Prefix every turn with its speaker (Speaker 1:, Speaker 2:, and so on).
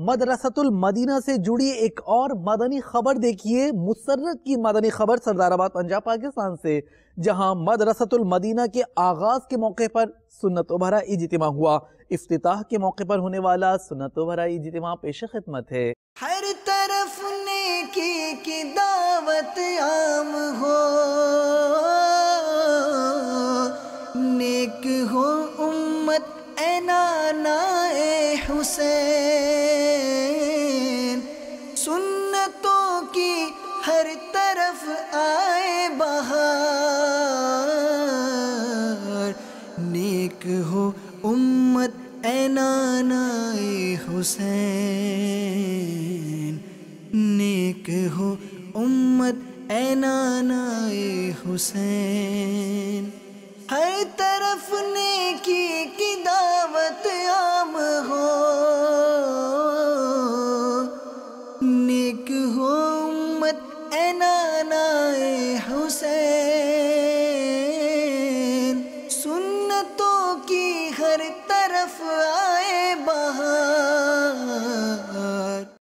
Speaker 1: مدرسۃ المدینہ سے جڑی ایک اور مدنی خبر دیکھیے، مسرت کی مدنی خبر سردار آباد پنجاب پاکستان سے، جہاں مدرسۃ المدینہ کے آغاز کے موقع پر سنت و بھرا اجتماع ہوا۔ افتتاح کے موقع پر ہونے والا سنت و بھرا اجتماع پیش خدمت ہے۔
Speaker 2: ہر طرف نیکی کی دعوت عام ہو، نیک ہو امت اے نانا اے حسین، سنتوں کی ہر طرف آئے بہار، نیک ہو امت اے نانا اے حسین، نیک ہو امت اے نانا اے حسین۔ ہر طرف نیکی کی دعوت عام ہو، نیک ہو امت اے نانا اے حسین، سنتوں کی ہر طرف آئے بہار۔